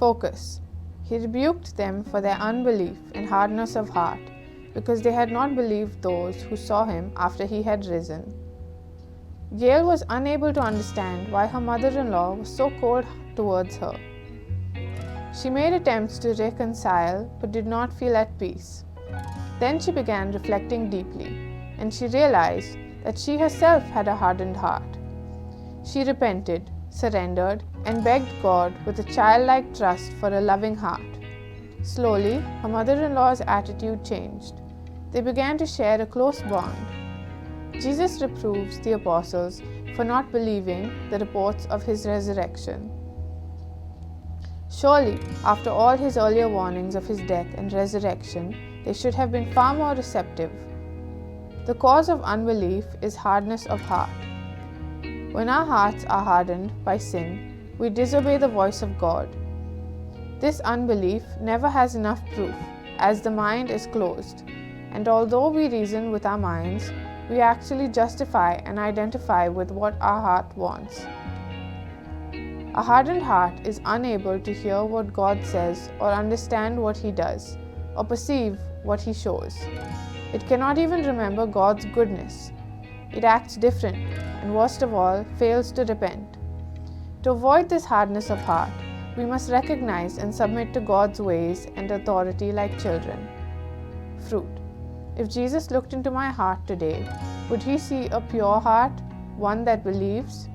Focus. He rebuked them for their unbelief and hardness of heart, because they had not believed those who saw him after he had risen. Gail was unable to understand why her mother-in-law was so cold towards her. She made attempts to reconcile but did not feel at peace. Then she began reflecting deeply, and she realized that she herself had a hardened heart. She repented, surrendered, and begged God with a childlike trust for a loving heart. Slowly, her mother-in-law's attitude changed. They began to share a close bond. Jesus reproves the apostles for not believing the reports of his resurrection. Surely, after all his earlier warnings of his death and resurrection, they should have been far more receptive. The cause of unbelief is hardness of heart. When our hearts are hardened by sin, we disobey the voice of God. This unbelief never has enough proof, as the mind is closed, and although we reason with our minds, we actually justify and identify with what our heart wants. A hardened heart is unable to hear what God says or understand what he does, or perceive what he shows. It cannot even remember God's goodness. It acts different, and worst of all, fails to repent. To avoid this hardness of heart, we must recognize and submit to God's ways and authority like children. Fruit. If Jesus looked into my heart today, would he see a pure heart, one that believes?